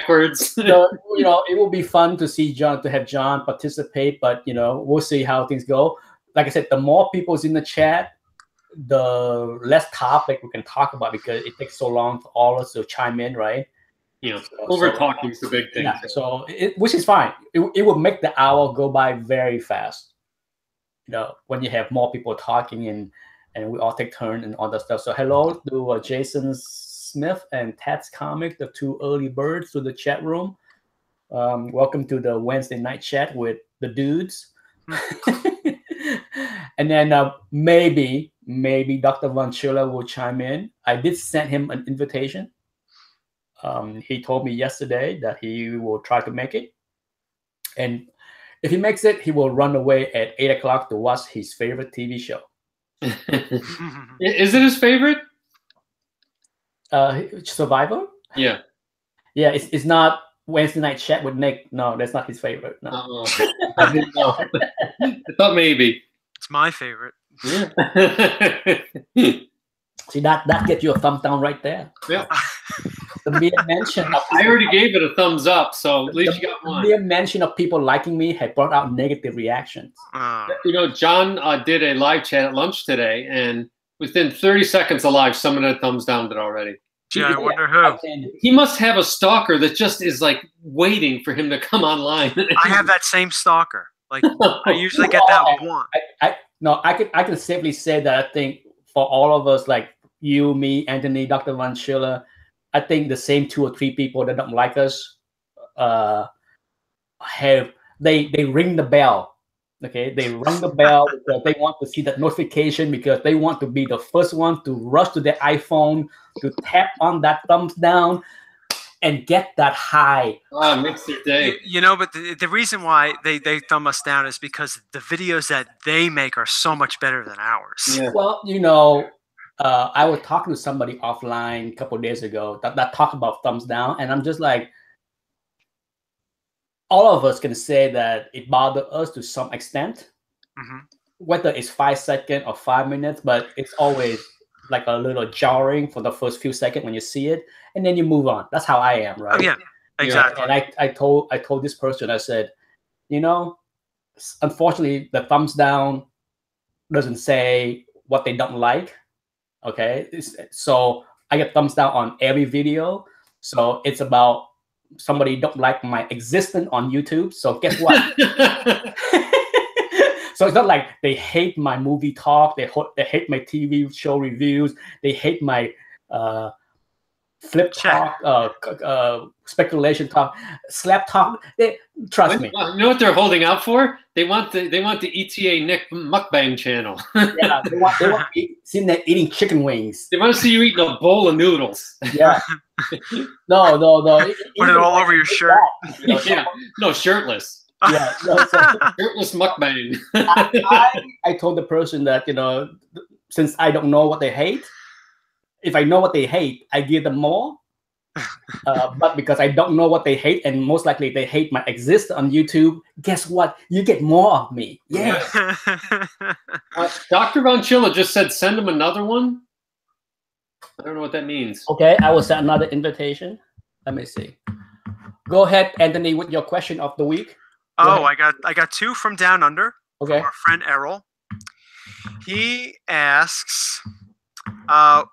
backwards. So, it will be fun to see to have John participate, but we'll see how things go. Like I said, the more people's in the chat, the less topic we can talk about, because it takes so long for all of us to chime in, right? Over talking is the big thing. Yeah, so which is fine. It will make the hour go by very fast. When you have more people talking and we all take turn and all that stuff. So hello to Jason Smith and Ted's Comic, the two early birds to the chat room. Welcome to the Wednesday night chat with the dudes. And then maybe Dr. Von Schiller will chime in. I did send him an invitation. He told me yesterday that he will try to make it. And if he makes it, he will run away at 8 o'clock to watch his favorite TV show. Is it his favorite? Survivor? Yeah. Yeah, it's not Wednesday night chat with Nick. No, that's not his favorite. No. I didn't know. I thought maybe. It's my favorite. Yeah. See, that gets you a thumbs down right there. Yeah. The mere mention of I already gave it a thumbs up, so at least you got one. The mere mention of people liking me had brought out negative reactions. John did a live chat at lunch today, and within 30 seconds of live, someone had thumbs down it already. Yeah, I wonder who. He must have a stalker that just is like waiting for him to come online. I have that same stalker. Like I usually get that one. I can safely say that I think for all of us, like you, me, Anthony, Dr. Von Schiller, I think the same 2 or 3 people that don't like us they ring the bell. Okay, they ring the bell because they want to see that notification, because they want to be the first one to rush to their iPhone to tap on that thumbs down and get that high. Oh, it makes their day. But the reason why they thumb us down is because the videos that they make are so much better than ours. Yeah. Well, I was talking to somebody offline a couple of days ago that talked about thumbs down, and I'm just like, all of us can say that it bothered us to some extent, whether it's 5 seconds or 5 minutes, but it's always like a little jarring for the first few seconds when you see it, and then you move on. That's how I am, right? Oh, yeah, exactly. And I told this person, I said, unfortunately, the thumbs down doesn't say what they don't like. Okay, so I get thumbs down on every video. So it's about somebody don't like my existence on YouTube. So guess what? So it's not like they hate my movie talk. They hate my TV show reviews. They hate my flip talk, speculation talk, slap talk. Trust me. You know what they're holding out for? They want the ETA Nick mukbang channel. Yeah, they want seeing that eating chicken wings. They want to see you eating a bowl of noodles. Yeah. No. Put it all over your shirt. Yeah. No, shirtless. Yeah. Shirtless mukbang. I told the person that, since I don't know what they hate, if I know what they hate, I give them more. But because I don't know what they hate, and most likely they hate my existence on YouTube, guess what? You get more of me. Yeah. Dr. Von Schiller just said send him another one. I don't know what that means. Okay, I will send another invitation. Let me see. Go ahead, Anthony, with your question of the week. I got 2 from Down Under. Okay. From our friend Errol. He asks,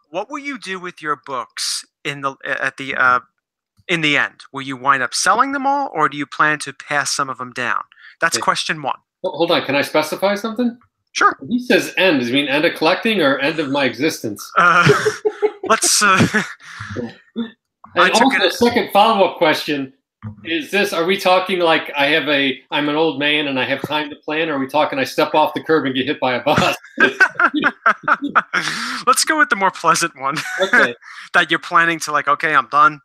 what will you do with your books in the end? Will you wind up selling them all, or do you plan to pass some of them down? That's question 1. Hold on, can I specify something? Sure. When he says end, does it mean end of collecting or end of my existence? Let's. And also, the second follow-up question is this: are we talking like I'm an old man and I have time to plan, or are we talking I step off the curb and get hit by a bus? Let's go with the more pleasant one. Okay. That you're planning to, like, okay, I'm done.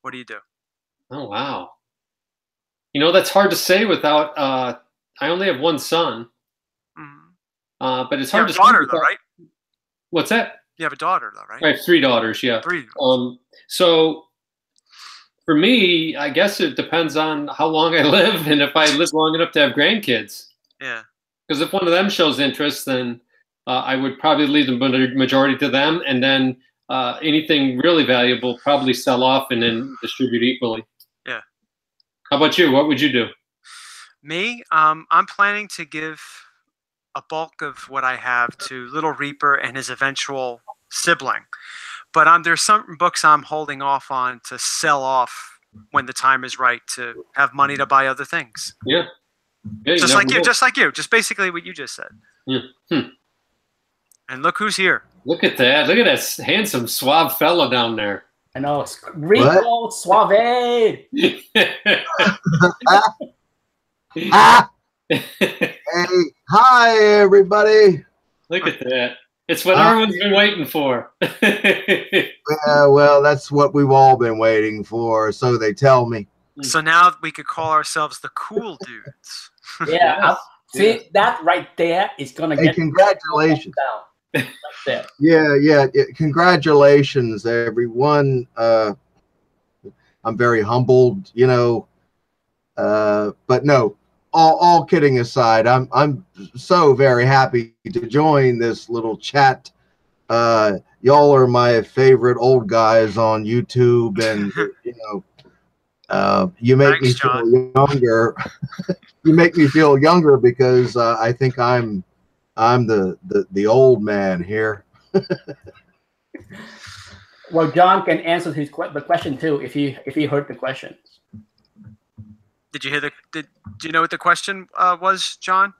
What do you do? Oh, wow. That's hard to say without, I only have one son. But it's hard to say. You have a daughter, though, right? What's that? You have a daughter, though, right? I have 3 daughters, yeah. 3. So for me, I guess it depends on how long I live and if I live long enough to have grandkids. Yeah. Because if one of them shows interest, then I would probably leave the majority to them, and then anything really valuable probably sell off and then distribute equally. How about you? What would you do? Me, I'm planning to give a bulk of what I have to Little Reaper and his eventual sibling. But there's some books I'm holding off on to sell off when the time is right to have money to buy other things. Yeah. Just like you. Just basically what you just said. Yeah. And look who's here. Look at that. Look at that handsome, suave fella down there. I know. It's Rico Suave. Hey, hi, everybody. Look at that. It's what everyone's been waiting for. Yeah, well, that's what we've all been waiting for, so they tell me. So now we could call ourselves the cool dudes. Yeah. See, that right there is going to get congratulations. Down. Right there. Yeah. Congratulations, everyone. I'm very humbled, but no, all kidding aside, I'm so very happy to join this little chat. Y'all are my favorite old guys on YouTube, and you make me feel younger. You make me feel younger because I think I'm the old man here. Well, John can answer the question too if he heard the questions. Did you hear do you know what the question was, John?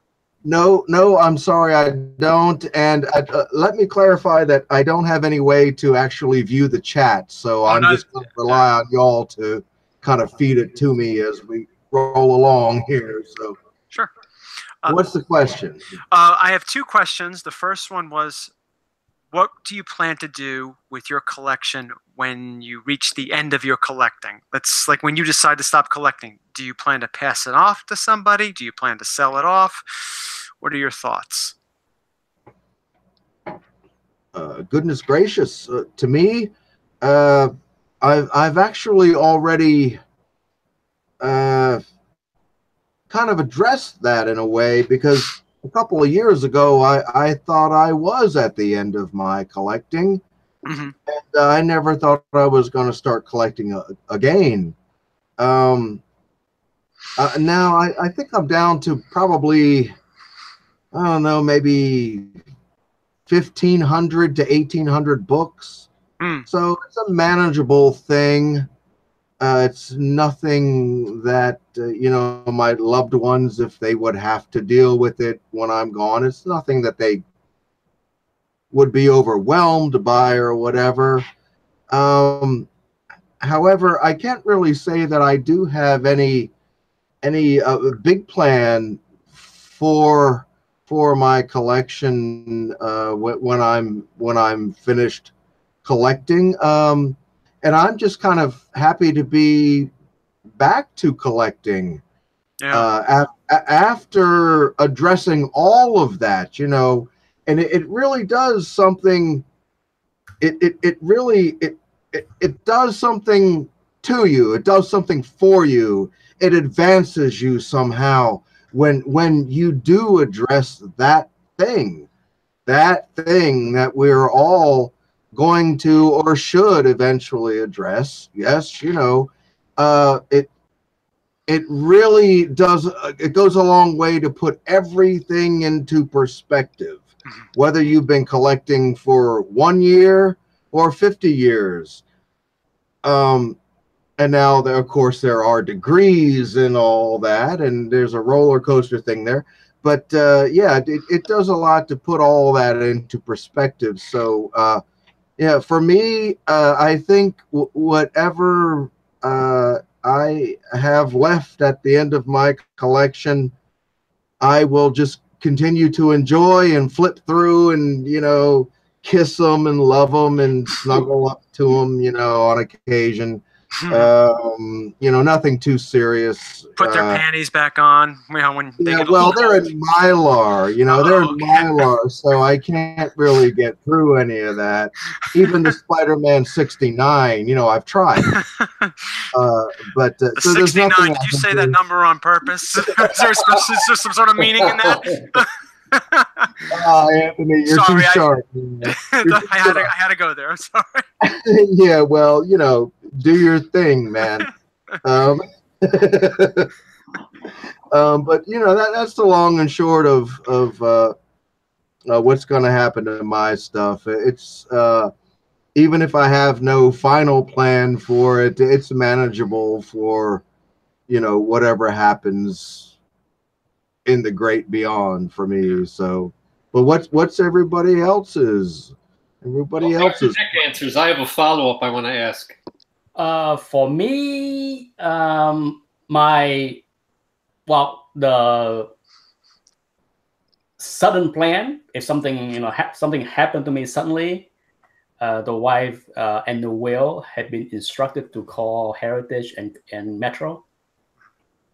No, I'm sorry, I don't. And let me clarify that I don't have any way to actually view the chat, so I'm just going to rely on y'all to kind of feed it to me as we roll along here. So, sure. What's the question? I have two questions. The first one was, what do you plan to do with your collection when you reach the end of your collecting? That's like when you decide to stop collecting. Do you plan to pass it off to somebody? Do you plan to sell it off? What are your thoughts? Goodness gracious. To me, I've actually already kind of addressed that in a way, because a couple of years ago, I thought I was at the end of my collecting, and I never thought I was going to start collecting again. Now I think I'm down to probably, I don't know, maybe 1,500 to 1,800 books. So it's a manageable thing. It's nothing that, my loved ones, if they would have to deal with it when I'm gone, it's nothing that they would be overwhelmed by or whatever. However, I can't really say that I do have any big plan for my collection when I'm finished collecting. And I'm just kind of happy to be back to collecting. After addressing all of that, and it really does something. It really does something to you. It does something for you. It advances you somehow when you do address that thing that we're all going to or should eventually address. Yes, it really does. It goes a long way to put everything into perspective, whether you've been collecting for 1 year or 50 years. And now, of course, there are degrees and all that, and there's a roller coaster thing there. But yeah, it does a lot to put all that into perspective. So yeah, for me, I think whatever I have left at the end of my collection, I will just continue to enjoy and flip through and, kiss them and love them and snuggle up to them, on occasion. Nothing too serious. Put their panties back on. When they get they're in Mylar. They're in Mylar, so I can't really get through any of that. Even the Spider-Man 69, I've tried. But the so 69. Did you say that number on purpose? is there some sort of meaning in that? Anthony, you're too sharp. I had to go there. I'm sorry. Yeah, well, do your thing, man. But you know, that's the long and short of what's going to happen to my stuff. It's even if I have no final plan for it, it's manageable for, you know, whatever happens in the great beyond for me. So, but what's everybody else's? Everybody else's. Nick answers. I have a follow up I want to ask. For me, the sudden plan. If something something happened to me suddenly, the wife and the will had been instructed to call Heritage and Metro.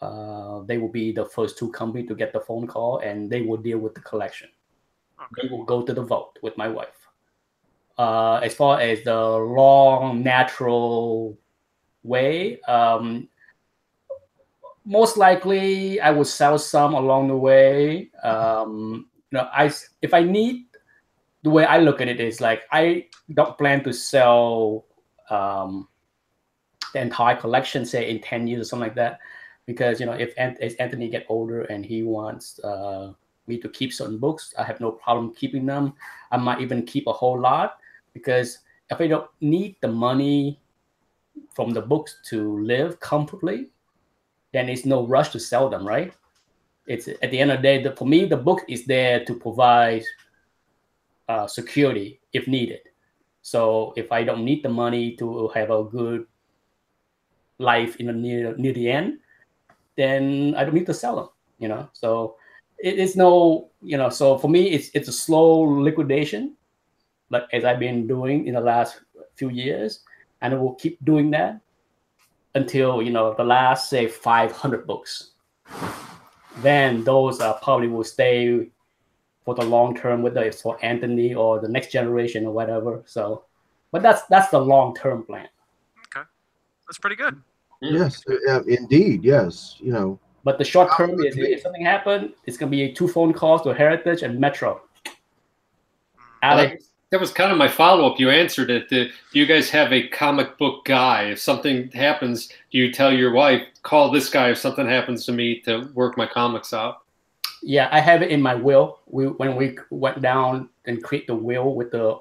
They will be the first two companies to get the phone call, and they will deal with the collection. Okay. They will go to the vote with my wife. As far as the long natural way, most likely I would sell some along the way. If I need, the way I look at it is like I don't plan to sell the entire collection, say in 10 years or something like that, because if Anthony get older and he wants me to keep certain books, I have no problem keeping them. I might even keep a whole lot, because if I don't need the money from the books to live comfortably, then it's no rush to sell them, right? It's at the end of the day, for me, the book is there to provide security if needed. So if I don't need the money to have a good life in the near the end, then I don't need to sell them. So it's no, so for me, it's a slow liquidation, like as I've been doing in the last few years, and I will keep doing that until the last, say, 500 books. Then those probably will stay for the long term, whether it's for Anthony or the next generation or whatever. So, but that's the long term plan. Okay, that's pretty good. Yes, indeed. Yes, But the short term is, if something happened, it's gonna be 2 phone calls to Heritage and Metro. Alex. That was kind of my follow-up. You answered it. Do you guys have a comic book guy? If something happens, do you tell your wife, call this guy if something happens to me to work my comics out? Yeah, I have it in my will. When we went down and create the will with the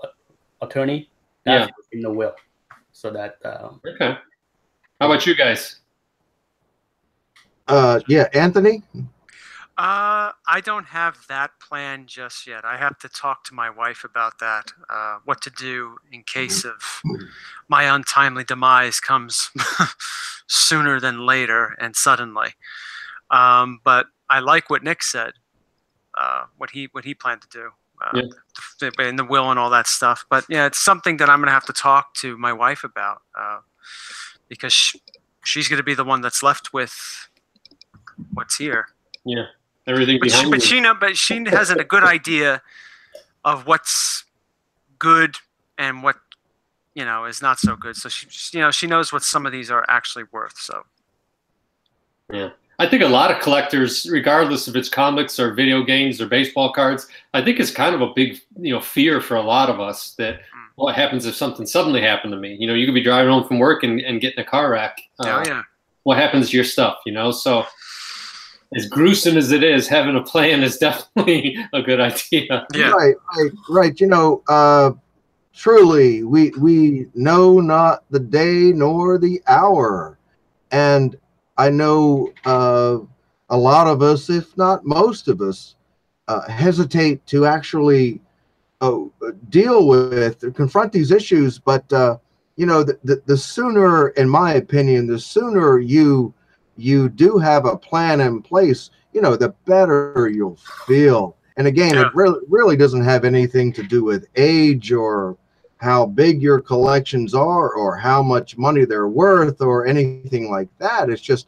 attorney, that's in the will. So that okay. How about you guys? Yeah, Anthony? I don't have that plan just yet. I have to talk to my wife about that, what to do in case of my untimely demise comes sooner than later and suddenly. But I like what Nick said, what he planned to do in the will and all that stuff. But yeah, it's something that I'm going to have to talk to my wife about, because she's going to be the one that's left with what's here. Yeah. Everything behind but she has a good idea of what's good and what is not so good. So she knows what some of these are actually worth. So yeah, I think a lot of collectors, regardless if it's comics or video games or baseball cards, I think it's kind of a big fear for a lot of us that what happens if something suddenly happened to me. You could be driving home from work and get in a car wreck. What happens to your stuff? So. As gruesome as it is, having a plan is definitely a good idea. Yeah. Right. Truly, we know not the day nor the hour. And I know a lot of us, if not most of us, hesitate to actually deal with, confront these issues. But, the sooner, in my opinion, the sooner you do have a plan in place, the better you'll feel. And again, it really doesn't have anything to do with age or how big your collections are or how much money they're worth or anything like that. It's just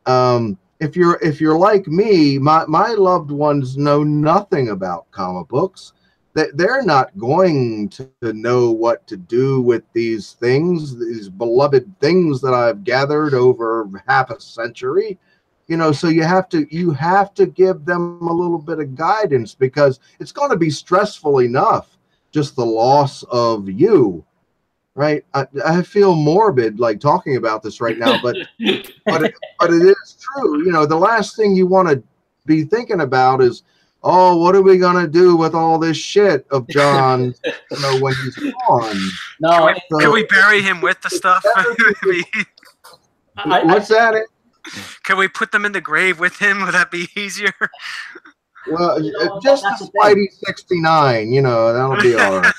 if you're like me, my loved ones know nothing about comic books. They're not going to know what to do with these things, these beloved things that I've gathered over half a century. So you have to give them a little bit of guidance, because it's going to be stressful enough, just the loss of you, right? I feel morbid like talking about this right now, but but it is true. You know, the last thing you want to be thinking about is, oh, what are we gonna do with all this shit of John? You know, when he's gone. No, Can we bury him with the stuff? What's that? Can we put them in the grave with him? Would that be easier? Well, just the Spidey 69, you know, that'll be all right.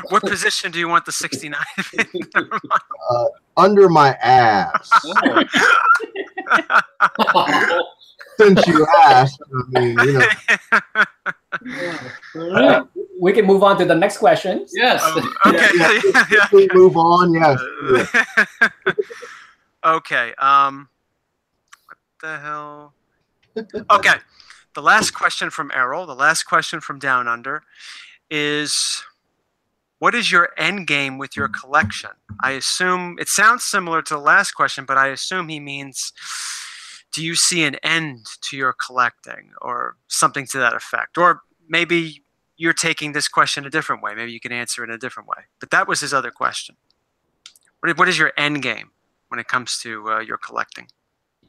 What position do you want the 69 in? Under my ass. Since you asked, I mean, you know. We can move on to the next question. Yes. Okay. Yeah. We move on. Yes. Yeah. Okay. What the hell? Okay. The last question from Errol, the last question from Down Under, is what is your end game with your collection? I assume it sounds similar to the last question, but I assume he means, do you see an end to your collecting or something to that effect? Or maybe you're taking this question a different way. Maybe you can answer it in a different way. But that was his other question. What is your end game when it comes to your collecting?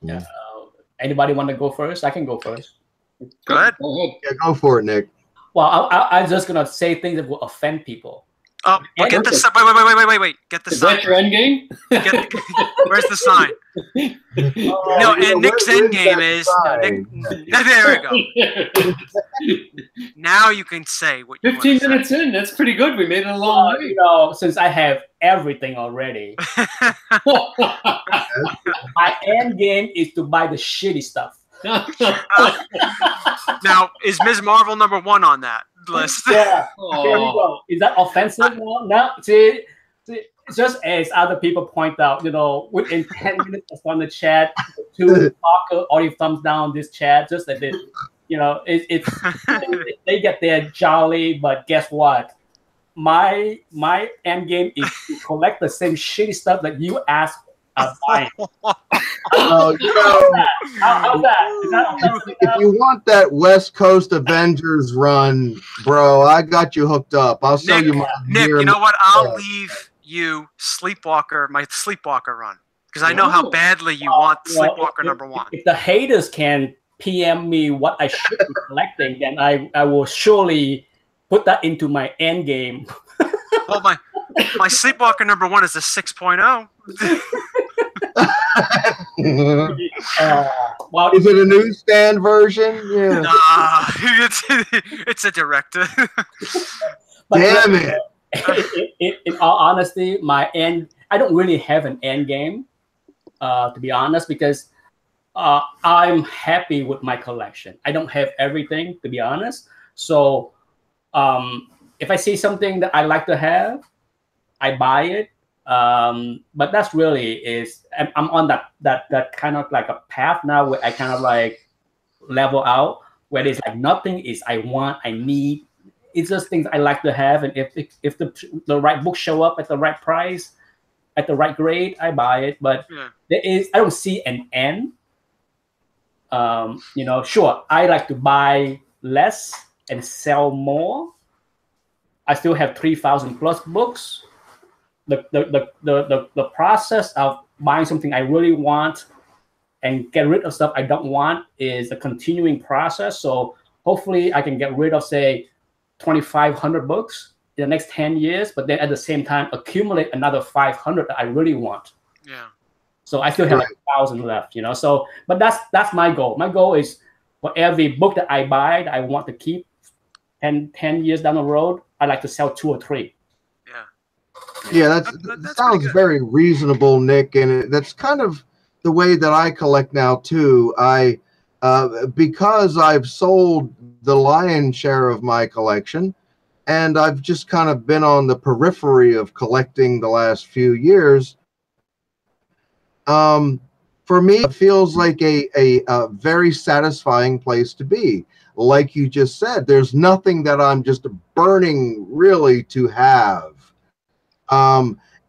Yeah. Anybody want to go first? I can go first. Go ahead. Yeah, go for it, Nick. Well, I'm just gonna say things that will offend people. Oh, well, get the sign. Wait. Get the Is sign. that your end game? Where's the sign? No, and Nick's end game is there we go. Now you can say what you 15 want to minutes say. in, that's pretty good. We made it a long way. You know, since I have everything already, my end game is to buy the shitty stuff. Now, is Ms. Marvel #1 on that list? Yeah. There we go. Is that offensive? No. See, just as other people point out, you know, within 10 minutes on the chat, to talk or you thumbs down this chat, just like this, you know, it's they get their jolly, but guess what? My end game is to collect the same shitty stuff that you asked buying. Oh, you know, How's that? Is that offensive? if you want that West Coast Avengers run, bro, I got you hooked up. I'll sell you my Nick, gear you know and- what? I'll leave you my Sleepwalker run. Because I know how badly you want Sleepwalker #1. If the haters can PM me what I should be collecting, then I will surely put that into my end game. Well, my Sleepwalker #1 is a 6.0. Well, Is it a newsstand version? Yeah. Nah, it's a director. Damn it. In all honesty, I don't really have an end game, to be honest, because I'm happy with my collection. I don't have everything, to be honest. So if I see something that I like to have, I buy it. But that's really I'm on that kind of like a path now where I kind of like level out, where it's like nothing is I want, I need. It's just things I like to have, and if the right books show up at the right price, at the right grade, I buy it. But I don't see an end. You know, sure, I like to buy less and sell more. I still have 3,000 plus books. The process of buying something I really want and get rid of stuff I don't want is a continuing process. So hopefully I can get rid of, say, 2,500 books in the next 10 years, but then at the same time accumulate another 500 that I really want. Yeah. So I still have like 1,000 left, you know. So, but that's my goal. My goal is for every book that I buy that I want to keep 10 years down the road, I like to sell 2 or 3. Yeah, that sounds very reasonable, Nick, and that's kind of the way that I collect now too. Because I've sold the lion's share of my collection, and I've just kind of been on the periphery of collecting the last few years. For me, it feels like a very satisfying place to be. Like you just said, there's nothing that I'm just burning really to have.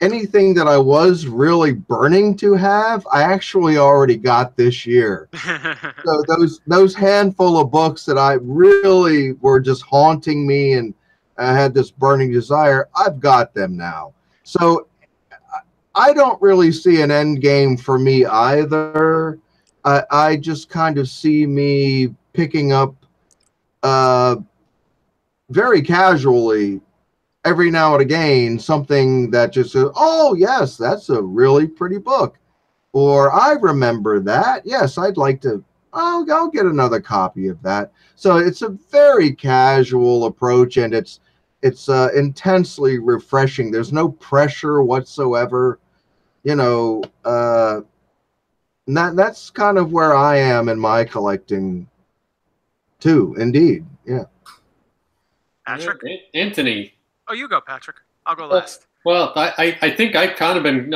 Anything that I was really burning to have, I actually already got this year. So those handful of books that I really were just haunting me and I had this burning desire, I've got them now. So I don't really see an end game for me either. I just kind of see me picking up very casually every now and again something that just says, oh yes, that's a really pretty book, or I remember that, yes, I'd like to, I'll get another copy of that. So it's a very casual approach, and it's intensely refreshing. There's no pressure whatsoever, you know. That's kind of where I am in my collecting too. Indeed, yeah. Patrick? Anthony. Oh, you go, Patrick. I'll go last. Well, I think I've kind of been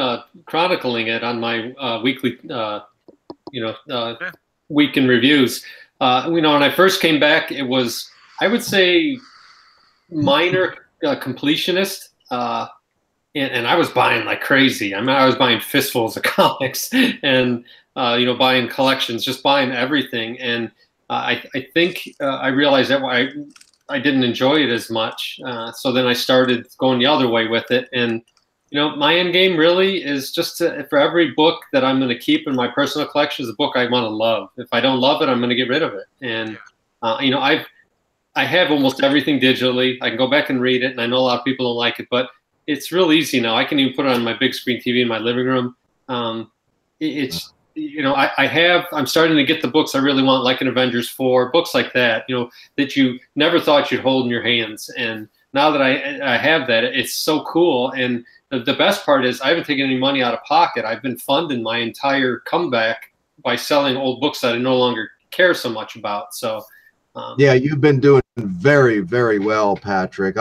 chronicling it on my weekly, week in reviews. When I first came back, it was, I would say, minor completionist, and I was buying like crazy. I mean, I was buying fistfuls of comics and buying collections, just buying everything. And I think I realized that I didn't enjoy it as much. So then I started going the other way with it. And, my end game really is just for every book that I'm going to keep in my personal collection is a book I want to love. If I don't love it, I'm going to get rid of it. And, I have almost everything digitally. I can go back and read it. And I know a lot of people don't like it, but it's real easy now. I can even put it on my big screen TV in my living room. I'm starting to get the books I really want, like an Avengers 4, books like that, that you never thought you'd hold in your hands. And now that I have that, it's so cool. And the best part is I haven't taken any money out of pocket. I've been funding my entire comeback by selling old books that I no longer care so much about. So, yeah, you've been doing very, very well, Patrick.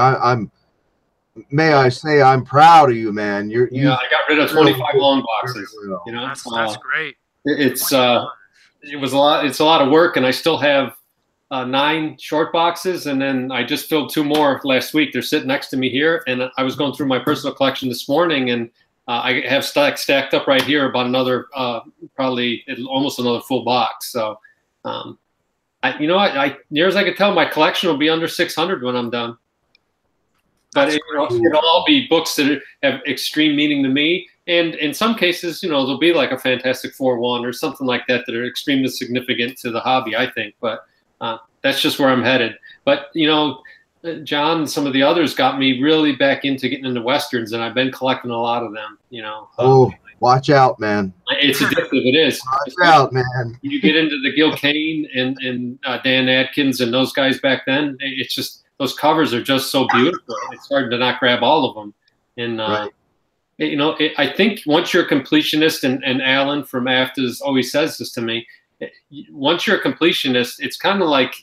May I say, I'm proud of you, man. I got rid of 25 long boxes. That's great. It's a lot of work, and I still have 9 short boxes, and then I just filled 2 more last week. They're sitting next to me here, and I was going through my personal collection this morning, and I have stacked up right here about another probably almost another full box. So, near as I can tell, my collection will be under 600 when I'm done. But it'll all be books that have extreme meaning to me. And in some cases, there'll be like a Fantastic Four one or something like that that are extremely significant to the hobby, I think. But that's just where I'm headed. But, John and some of the others got me really back into getting into Westerns, and I've been collecting a lot of them, Watch out, man. It's addictive. It is. Watch out, man. You get into the Gil Kane and Dan Adkins and those guys back then, it's just, those covers are just so beautiful. It's hard to not grab all of them. And, right. I think once you're a completionist, and Alan from AFTA's always says this to me, once you're a completionist, it's kind of like,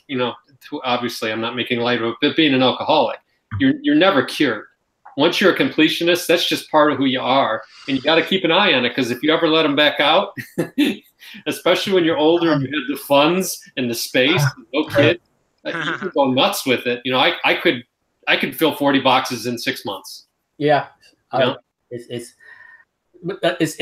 obviously I'm not making light of it, but being an alcoholic, you're never cured. Once you're a completionist, that's just part of who you are. And you got to keep an eye on it, because if you ever let them back out, especially when you're older and you have the funds and the space, no kid, you can go nuts with it. I could fill 40 boxes in 6 months. Yeah. It's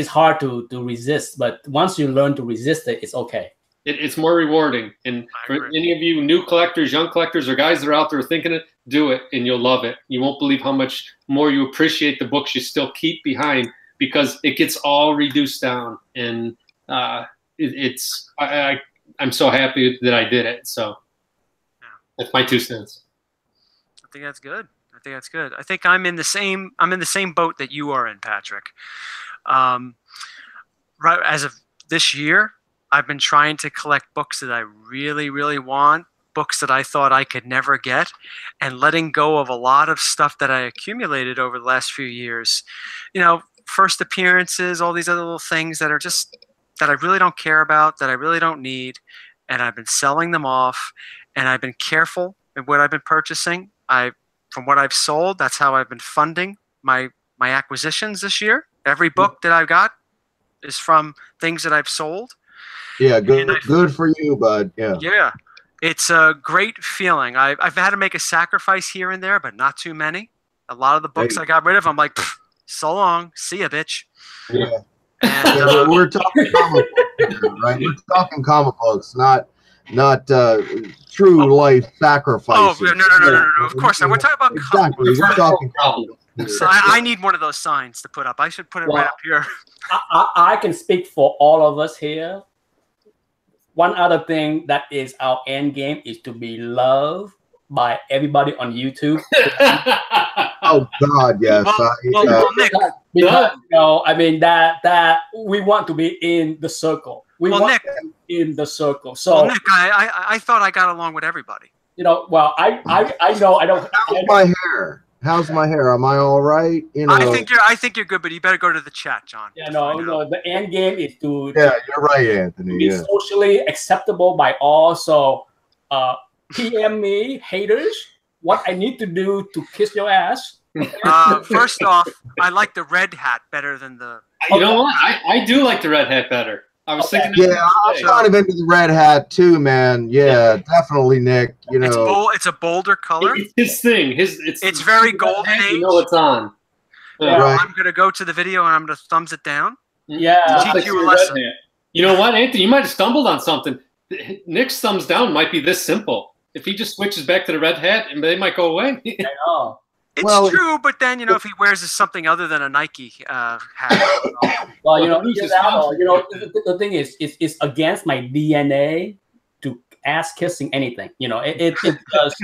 hard to resist, but once you learn to resist it, it's okay. It's more rewarding. And for any of you new collectors, young collectors, or guys that are out there thinking it, do it and you'll love it. You won't believe how much more you appreciate the books you still keep behind, because it gets all reduced down. And I'm so happy that I did it. So that's my 2 cents. I think that's good. I think I'm in the same boat that you are in, Patrick. Right as of this year, I've been trying to collect books that I really, really want, books that I thought I could never get, and letting go of a lot of stuff that I accumulated over the last few years. First appearances, all these other little things that are just, that I really don't care about, that I really don't need, and I've been selling them off, and I've been careful in what I've been purchasing. From what I've sold, that's how I've been funding my acquisitions this year. Every book that I've got is from things that I've sold. Yeah, good for you, bud. Yeah. Yeah, it's a great feeling. I've had to make a sacrifice here and there, but not too many. A lot of the books I got rid of, I'm like, so long, see ya, bitch. Yeah. And, we're talking comic books, right? We're talking comic books, not true life sacrifices. Oh no! Of course, we're talking about exactly. We're talking comic books. So I need one of those signs to put up. I should put it right up here. I can speak for all of us here. One other thing that is our end game is to be loved by everybody on YouTube. Oh God, yes. Well, Nick, because I mean that we want to be in the circle. We want Nick, to be in the circle. So Nick, I thought I got along with everybody. Well, I know I don't. How's my hair? How's my hair? Am I all right? I think you're good, but you better go to the chat, John. Yeah, no. The end game is to you're right, Anthony. To be socially acceptable by all. So, PM me, haters. What I need to do to kiss your ass? First off, I like the red hat better than the. You know what? I do like the red hat better. I was thinking. Yeah, I'm kind of into the red hat too, man. Yeah, definitely, Nick. It's a bolder color. It's his thing. It's very golden age. You know it's on. Yeah. Right. I'm gonna go to the video and I'm gonna thumbs it down. Yeah. Teach you a lesson. You know what, Anthony? You might have stumbled on something. Nick's thumbs down might be this simple. If he just switches back to the red hat, they might go away. I know. It's true, but then if he wears something other than a Nike hat. Well, the thing is, it's against my DNA to ass kissing anything. It does.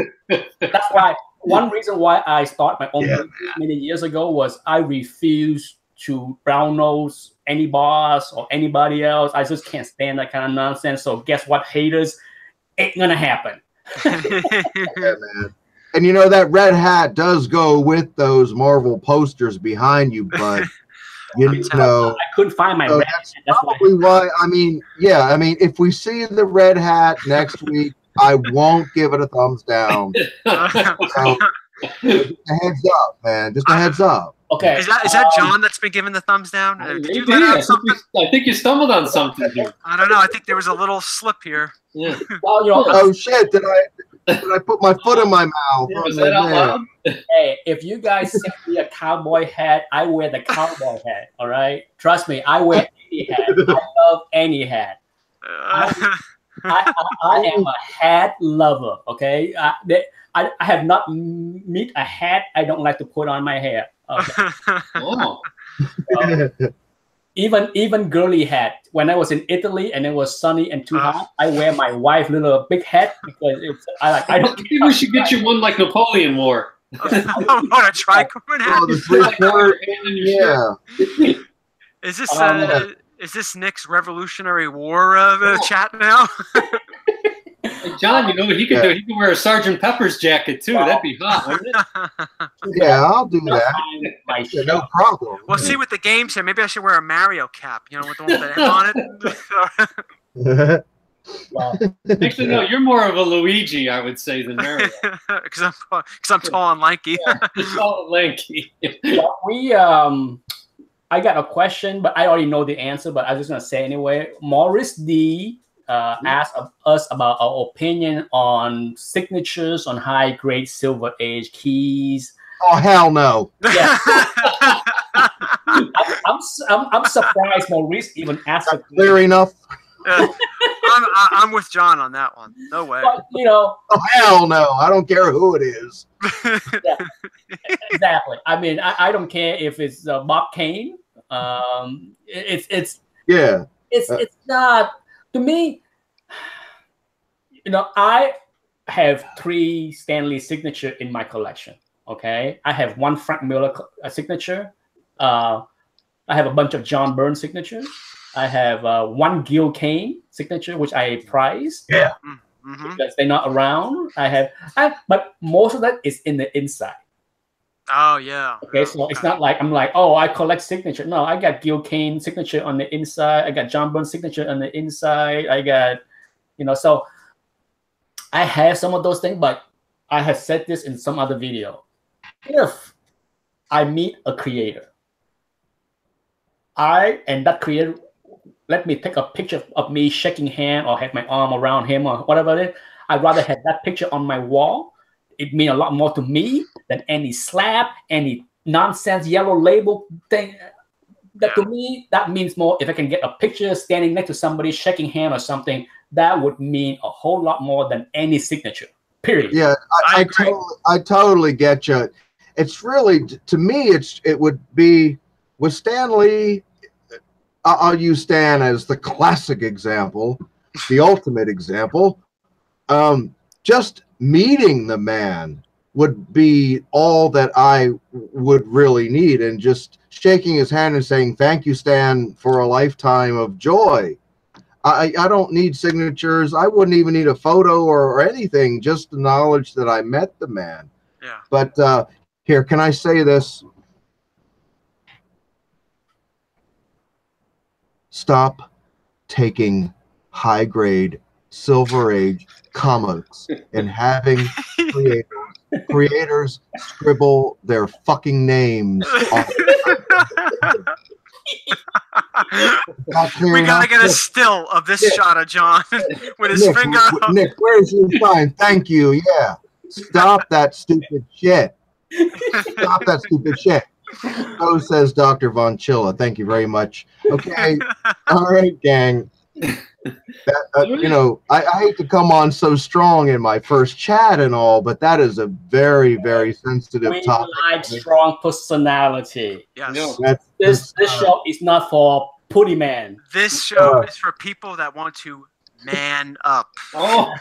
That's why one reason why I started my own business many years ago was I refused to brown nose any boss or anybody else. I just can't stand that kind of nonsense. So guess what, haters? Ain't gonna happen. Man. And that red hat does go with those Marvel posters behind you, but I couldn't find my red hat. That's probably why. I mean, if we see the red hat next week, I won't give it a thumbs down. So, just a heads up, man. Just a heads up. Okay. Is that John that's been giving the thumbs down? Did you let out something? I think you stumbled on something here. I don't know. I think there was a little slip here. Yeah. Well, oh shit! Did I put my foot in my mouth? Was that out loud? Hey, if you guys send me a cowboy hat, I wear the cowboy hat. All right, trust me, I wear any hat. I love any hat. I am a hat lover. Okay, I have not met a hat I don't like to put on my hair. Okay. Oh. Even girly hat. When I was in Italy and it was sunny and too hot, I wear my wife's little big hat because I don't. Maybe we should get you one like Napoleon wore. What, a tricorn hat? Oh, the 3/4. Yeah. Is this Nick's Revolutionary War chat now? Hey, John, he could do. He could wear a Sergeant Pepper's jacket too. That'd be hot, wouldn't it? Yeah, I'll do that. No problem. Well, see, with the games here, maybe I should wear a Mario cap. With the one with the M on it. Well, actually, no. You're more of a Luigi, I would say, than Mario. Because I'm tall and lanky. Tall and lanky. Well, I got a question, but I already know the answer. But I'm just gonna say anyway. Maurice D. Asked us about our opinion on signatures on high-grade Silver Age keys. Oh hell no! Yeah. I'm surprised Maurice even asked. Clear enough. I'm with John on that one. No way. But, oh hell no! I don't care who it is. Yeah, exactly. I mean, I don't care if it's Bob Kane. It's not. To me, I have 3 Stanley signature in my collection. Okay, I have 1 Frank Miller signature. I have a bunch of John Byrne signatures. I have 1 Gil Kane signature, which I prize. Yeah, because they're not around. But most of that is in the inside. Oh yeah. Okay, so it's not like I'm like, oh, I collect signature. No, I got Gil Kane signature on the inside. I got John Byrne signature on the inside. I got, so I have some of those things, but I have said this in some other video. If I meet a creator, that creator let me take a picture of me shaking hand or have my arm around him or whatever it is, I'd rather have that picture on my wall. It means a lot more to me than any slap, any nonsense yellow label thing. That to me, that means more. If I can get a picture standing next to somebody shaking hand or something, that would mean a whole lot more than any signature. Period. Yeah, I totally get you. it's really, to me, it would be with Stan Lee. I'll use Stan as the classic example, the ultimate example. Just meeting the man would be all that I would really need, and just shaking his hand and saying, "Thank you, Stan, for a lifetime of joy." I don't need signatures. I wouldn't even need a photo or anything, just the knowledge that I met the man. Yeah. But here, can I say this? Stop taking high-grade Silver Age comics and having creators scribble their fucking names on. We gotta get a still of this shot of John with his finger up. Nick, where's your sign? Thank you. Yeah. Stop that stupid shit. Stop that stupid shit. So says Dr. Von Chilla. Thank you very much. Okay. All right, gang. You know, I hate to come on so strong in my first chat and all, but that is a very, very sensitive topic. We like strong personality. Yes. This show is not for putty man. This show is for people that want to man up. Oh.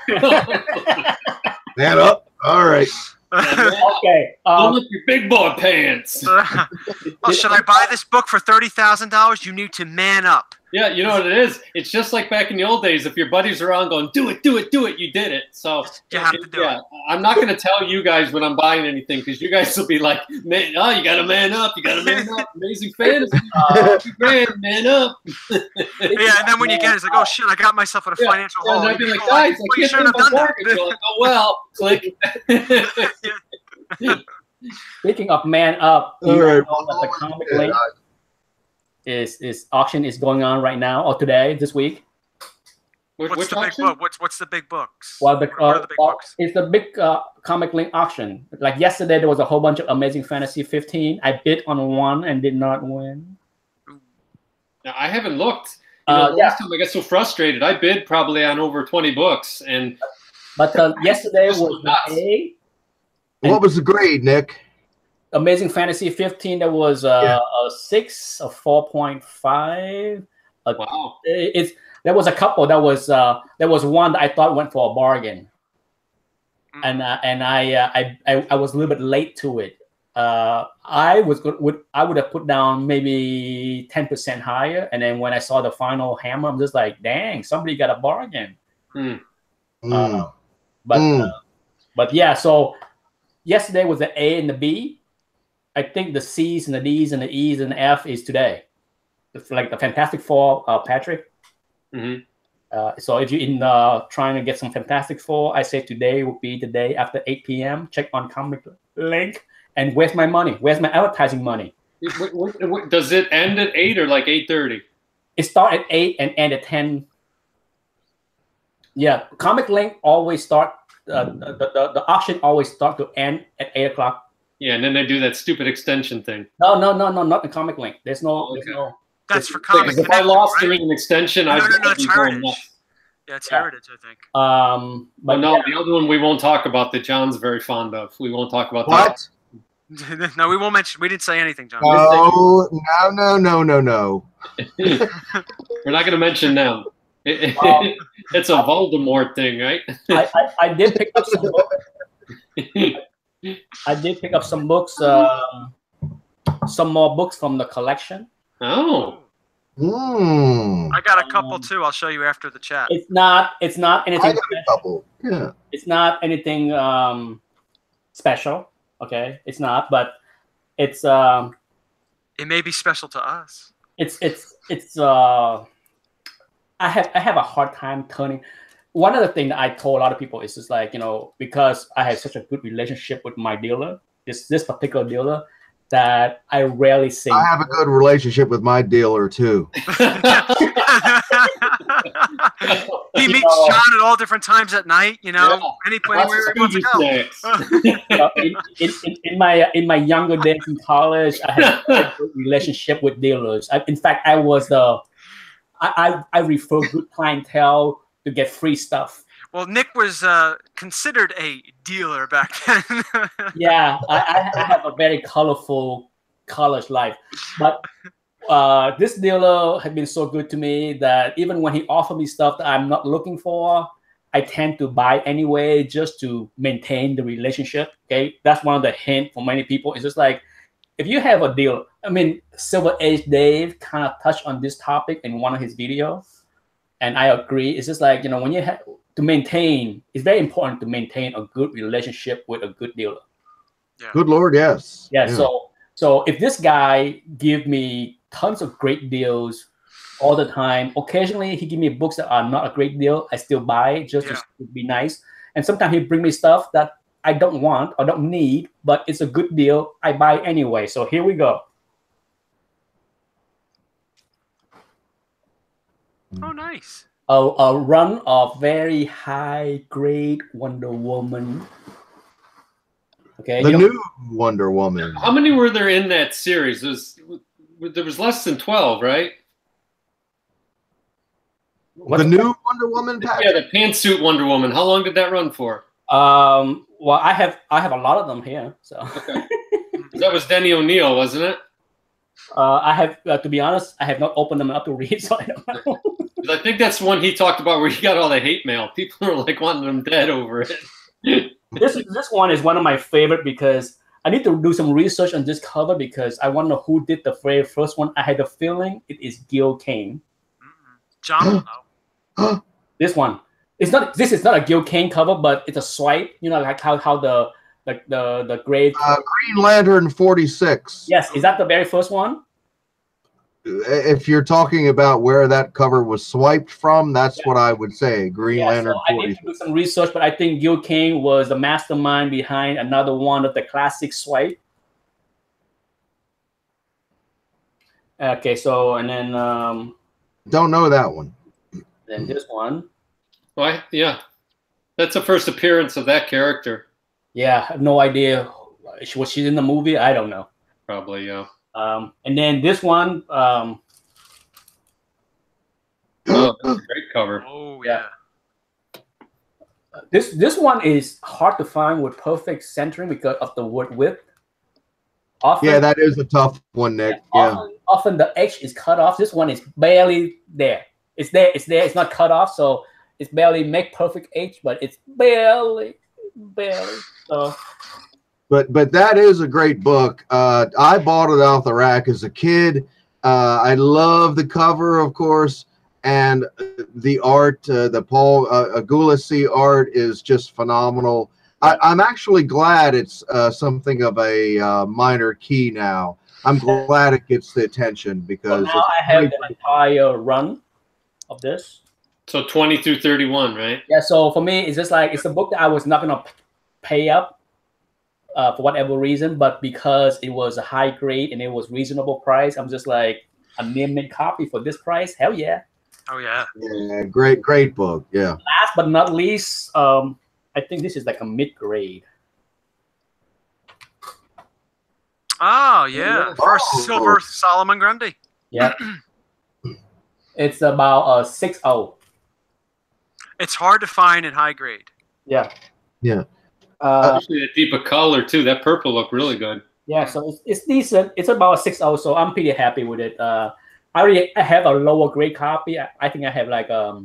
Man up. All right. Okay. Look your big boy pants. Well, should I buy this book for $30,000? You need to man up. Yeah, you know what it is? It's just like back in the old days. If your buddies are around going, do it, do it, do it, you did it. So you have to do it. I'm not going to tell you guys when I'm buying anything, because you guys will be like, man, oh, you got to man up. You got to man up. Amazing fantasy. Man up. Yeah, and then when you get it, it's like, oh, shit, I got myself in a financial hole. And I'd be like, guys, I can't pay my mortgage. You're like, oh, well, click. Speaking of man up, All right. the comic link is auction is going on right now or today, this week. What's the big book? What's the big books? Well, what are the big books? It's the big comic link auction. Like yesterday, there was a whole bunch of Amazing Fantasy 15. I bid on one and did not win. Now, I haven't looked. Last time I got so frustrated, I bid probably on over 20 books, but yesterday was the A. What was the grade, Nick? Amazing Fantasy 15. There was a 6, a 4.5. Wow. There was a couple. There was one that I thought went for a bargain, and I was a little bit late to it. I would have put down maybe 10% higher, and then when I saw the final hammer, I'm just like, dang, somebody got a bargain. But yeah, so yesterday was the A and the B. I think the C's and the D's and the E's and the F is today. It's like the Fantastic Four, Patrick. So if you're in trying to get some Fantastic Four, I say today would be the day after 8 p.m. Check on Comic Link. And where's my money? Where's my advertising money? Does it end at 8 or like 8:30? It starts at 8 and end at 10. Yeah, Comic Link always start. The auction always start to end at 8 o'clock. Yeah, and then they do that stupid extension thing. No, not the Comic Link. There's no. That's for Comic. If I lost during an extension, no, it's Heritage. Yeah, it's Heritage, I think. But no, the other one we won't talk about that John's very fond of. We won't talk about what? That. No, we won't mention. We didn't say anything, John. No. We're not going to mention them. It's a Voldemort thing, right? I did pick up some books. I did pick up some books. Some more books from the collection. Oh. I got a couple too. I'll show you after the chat. It's not anything. I got a couple. Yeah. It's not anything special. Okay, it's not, but it's it may be special to us. It's I have a hard time turning. One of the things that I told a lot of people is just like, because I have such a good relationship with my dealer, this particular dealer, that I rarely see. I have a good relationship with my dealer too. He meets John at all different times at night, anywhere he wants to go. In my younger days in college, I had a good relationship with dealers. In fact, I was I refer good clientele to get free stuff. Well, Nick was considered a dealer back then. Yeah, I have a very colorful college life, but this dealer has been so good to me that even when he offered me stuff that I'm not looking for, I tend to buy anyway just to maintain the relationship. Okay, that's one of the hints for many people. It's just like if you have a deal. I mean, Silver Age Dave kind of touched on this topic in one of his videos, and I agree. It's just like, you know, when you have to maintain, it's very important to maintain a good relationship with a good dealer. Yeah. Good Lord, yes. Yeah. So if this guy give me tons of great deals all the time, occasionally he give me books that are not a great deal, I still buy just to be nice. And sometimes he bring me stuff that I don't want or don't need, but it's a good deal. I buy anyway. So here we go. Oh, nice. A run of very high grade Wonder Woman. Okay. The new Wonder Woman. How many were there in that series? There was less than 12, right? The new Wonder Woman, Patrick? Yeah, the pantsuit Wonder Woman. How long did that run for? Well, I have a lot of them here. So okay. That was Denny O'Neil, wasn't it? I have to be honest, I have not opened them up to read, so I don't know. I think that's one he talked about where he got all the hate mail. People are like wanting him dead over it. This one is one of my favorite because I need to do some research on this cover because I want to know who did the very first one. I had a feeling it is Gil Kane. John will know. This one. It's not. This is not a Gil Kane cover, but it's a swipe. You know, like how the grave. Green Lantern 46. Yes, is that the very first one? If you're talking about where that cover was swiped from, that's what I would say. Green Lantern so 46. I need to do some research, but I think Gil Kane was the mastermind behind another one of the classic swipe. Okay, so and then don't know that one. Then this one. Why? Yeah, that's the first appearance of that character. Yeah, I have no idea. Was she in the movie? I don't know. Probably, yeah. And then this one. Oh, that's a great cover. Oh yeah. This one is hard to find with perfect centering because of the word width. Often, yeah, that is a tough one, Nick. Often the edge is cut off. This one is barely there. It's there. It's there. It's not cut off, so it's barely make perfect edge, but it's barely. So. But that is a great book. I bought it off the rack as a kid. I love the cover, of course, and the art. The Paul Agulasi art is just phenomenal. I'm actually glad it's something of a minor key now. I'm glad it gets the attention because now I have the entire run of this. So 20 through 31, right? Yeah. So for me, it's just like it's a book that I was not gonna pay up. For whatever reason, but because it was a high grade and it was reasonable price, I'm just like a near-mint copy for this price. Hell yeah! Oh yeah! Yeah, great book. Yeah. Last but not least, I think this is like a mid-grade. Oh yeah, first Silver Solomon Grundy. Yeah. It's about 6.0. It's hard to find in high grade. Yeah. Yeah. Especially the deeper color too. That purple looked really good. Yeah, so it's decent. It's about 6.0, so I'm pretty happy with it. I have a lower grade copy. I think I have like a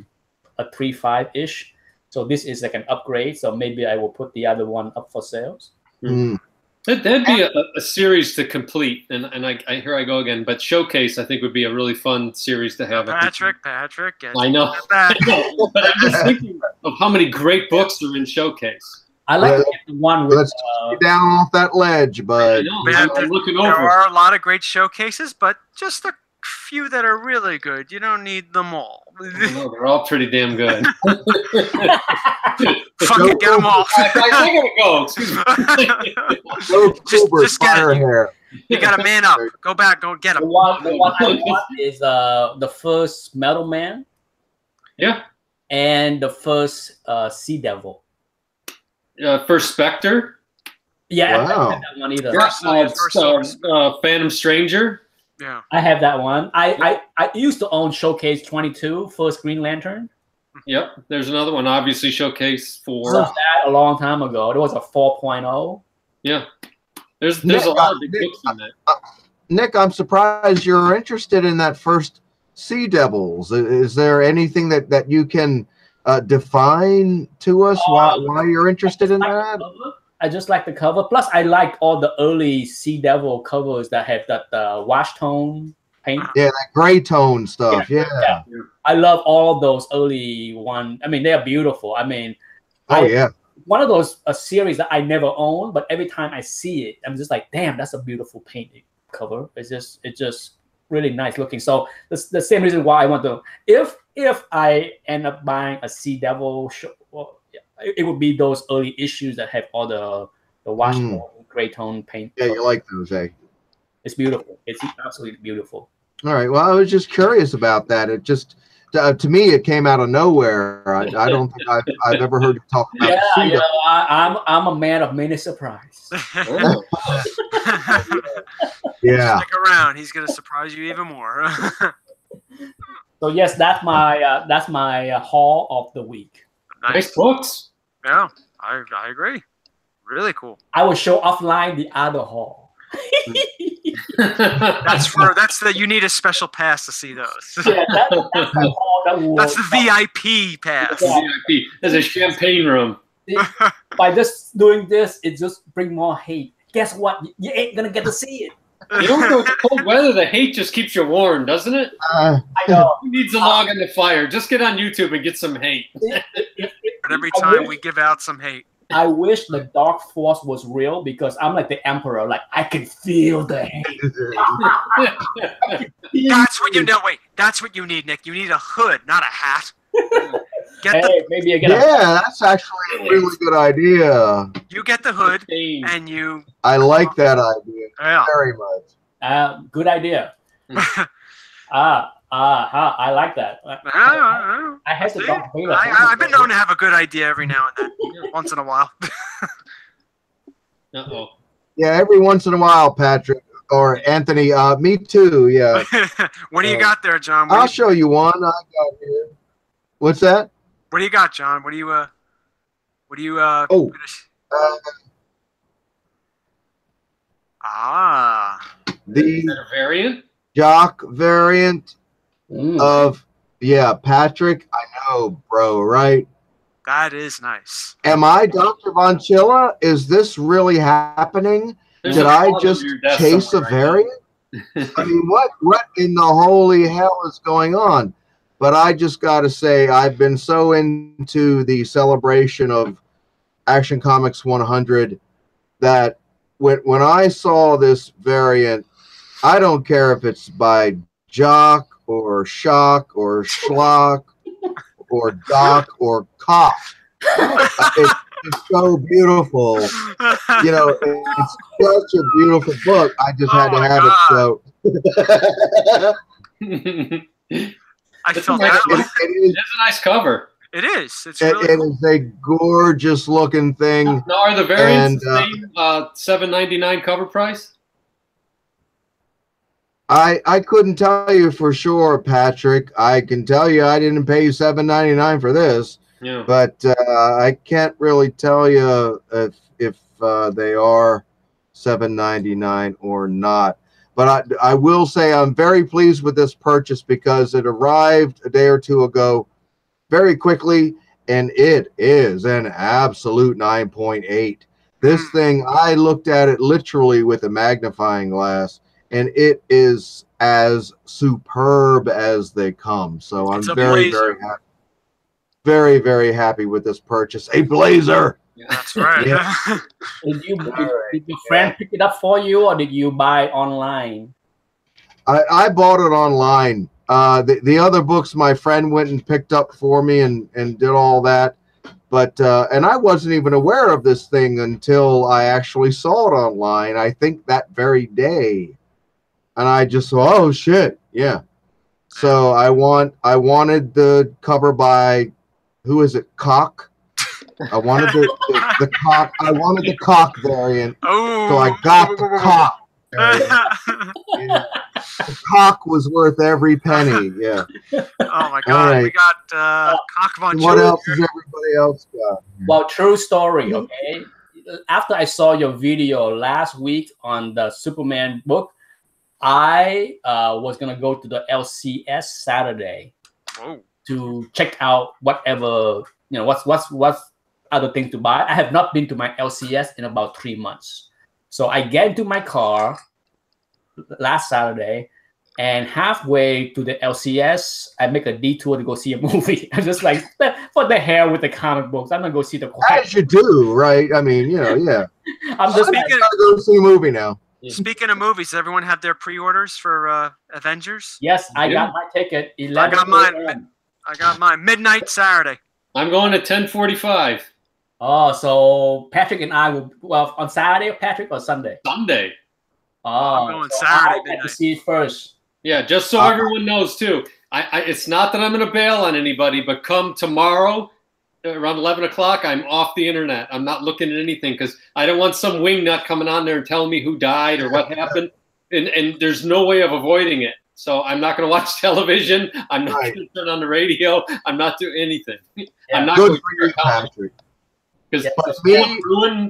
3.5-ish. So this is like an upgrade. So maybe I will put the other one up for sales. Mm. That'd be a series to complete, and I here I go again. But Showcase, I think, would be a really fun series to have. Patrick, I know. But I'm just thinking of how many great books are in Showcase. I like to get the one with. Let's get down off that ledge, but I'm looking over. There are a lot of great showcases, but just a few that are really good. You don't need them all. No, they're all pretty damn good. Fuck it, get them all. I gotta go. Excuse me. Just get it. You got to man up. Go back. Go get them. The one I want is the first Metal Man. Yeah. And the first Sea Devil. First Spectre. Yeah, wow. I don't have that one either. Phantom Stranger. Yeah, I have that one. I used to own Showcase 22, first Green Lantern. Yep. There's another one, obviously showcase for. That a long time ago. There was a 4.0. Yeah. There's Nick, a lot of big books in that. Nick, I'm surprised you're interested in that first Sea Devils. Is there anything that you can define to us why you're interested in that? I just like the cover. Plus, I liked all the early Sea Devil covers that have that wash tone paint. Yeah, that gray tone stuff. Yeah. I love all those early ones. I mean, they are beautiful. I mean, one of those a series that I never owned, but every time I see it, I'm just like, damn, that's a beautiful painted cover. It's just really nice looking. So that's the same reason why I want to. If I end up buying a Sea Devil show, well, it would be those early issues that have all the wash tone, gray tone paint. Yeah, you like those, eh? It's beautiful. It's absolutely beautiful. All right. Well, I was just curious about that. It just, to me, it came out of nowhere. I don't think I've ever heard you talk about. I'm a man of many surprises. Yeah. Stick around. He's gonna surprise you even more. So yes, that's my haul of the week. Nice books. Yeah, I agree. Really cool. I will show offline the other haul. You need a special pass to see those. Yeah, that's the VIP pass. Yeah. VIP. There's a champagne room. By just doing this, it just brings more hate. Guess what? You ain't gonna get to see it. You know, with cold weather, the hate just keeps you warm, doesn't it? I know. Who needs a log on the fire? Just get on YouTube and get some hate. But every time we give out some hate. I wish the dark force was real because I'm like the emperor. Like I can feel the hate. That's what you know. Wait, that's what you need, Nick. You need a hood, not a hat. Maybe I get that's actually a really good idea. You get the hood, and you. I like that idea very much. Good idea. I like that. I had to Darth Vader. I've been known to have a good idea every now and then, once in a while. Yeah, every once in a while, Patrick or Anthony. Me too. Yeah. What do you got there, John? I'll show you one. I got here. What's that? What do you got, John? What do you? The variant. Jock variant of Patrick. I know, bro. Right. That is nice. Am I Dr. Von Chilla? Is this really happening? Did I just chase a variant? I mean, what in the holy hell is going on? But I just got to say, I've been so into the celebration of Action Comics 100 that when I saw this variant, I don't care if it's by Jock or Shock or Schlock or Doc or Cock. It's so beautiful. You know, it's such a beautiful book. I just had to have it. So I felt that. It is a nice cover. It is. It's really it is a gorgeous looking thing. Now, are the variants the same $7.99 cover price? I couldn't tell you for sure, Patrick. I can tell you I didn't pay $7.99 for this. Yeah. But I can't really tell you if they are $7.99 or not. But I will say I'm very pleased with this purchase because it arrived a day or two ago very quickly, and it is an absolute 9.8. This thing, I looked at it literally with a magnifying glass, and it is as superb as they come. So I'm very, very happy. Very, very happy with this purchase. A blazer. That's right. Yeah. Did your friend pick it up for you, or did you buy online? I bought it online. The other books my friend went and picked up for me and did all that. But and I wasn't even aware of this thing until I actually saw it online, I think that very day. And I just saw, oh shit, yeah. So I wanted the cover by, who is it, Cock? I wanted the Cock. I wanted the Cock variant. Oh, so I got the Cock. Yeah. The cock was worth every penny. Yeah. Oh my God, right. we got Cock Von What Jr. else has everybody else got? Well, true story. Okay. After I saw your video last week on the Superman book, I was gonna go to the LCS Saturday Whoa. to check out whatever what's other things to buy. I have not been to my LCS in about 3 months, so I get into my car last Saturday, and halfway to the LCS, I make a detour to go see a movie. I'm just like, for the hell with the comic books. I'm gonna go see the. As you do, right? I mean, yeah. I'm just Speaking gotta go see a movie now. Speaking of movies, does everyone have their pre-orders for Avengers? Yes, I got my ticket. 11 got mine. a.m. I got mine midnight Saturday. I'm going at 10:45. Oh, so Patrick and I will on Saturday, Patrick, or Sunday? Sunday. Oh, I'm going so Saturday I get to midnight. see it first. Yeah, just so everyone knows too. It's not that I'm going to bail on anybody, but come tomorrow around 11 o'clock, I'm off the internet. I'm not looking at anything because I don't want some wingnut coming on there and telling me who died or what happened. And there's no way of avoiding it. So I'm not going to watch television. I'm not going to turn on the radio. I'm not doing anything. Yeah. I'm not Good going for you, Patrick. because Yeah.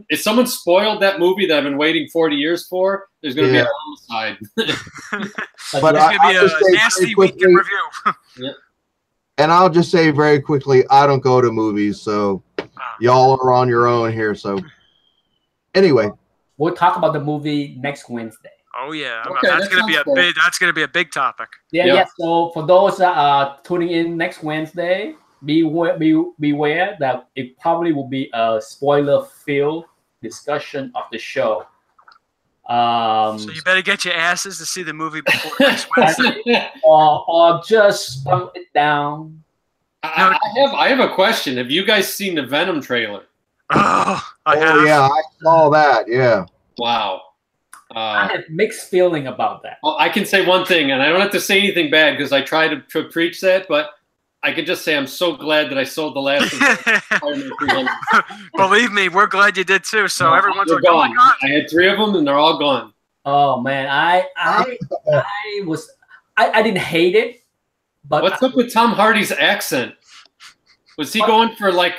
if someone spoiled that movie that I've been waiting 40 years for, there's going to be a homicide. But It's gonna be I'll just a say nasty very week in quickly- review. And I'll just say very quickly, I don't go to movies, so y'all are on your own here. So anyway, We'll talk about the movie next Wednesday. Oh yeah, Okay, that's that gonna be sounds a cool. big. That's gonna be a big topic. Yeah. So for those that are tuning in next Wednesday, beware that it probably will be a spoiler-filled discussion of the show. So you better get your asses to see the movie before next Wednesday. or just dump it down. I have a question. Have you guys seen the Venom trailer? Oh, I have. oh yeah, I saw that. Yeah, Wow. I have mixed feeling about that. Well, I can say one thing, and I don't have to say anything bad because I try to preach that, but I can just say I'm so glad that I sold the last of Spider-Man 300. Believe me, we're glad you did too. So everyone's They're like, "Oh my gone. god!" I had 3 of them, and they're all gone. Oh man, I didn't hate it, but What's up with Tom Hardy's accent? Was he going for like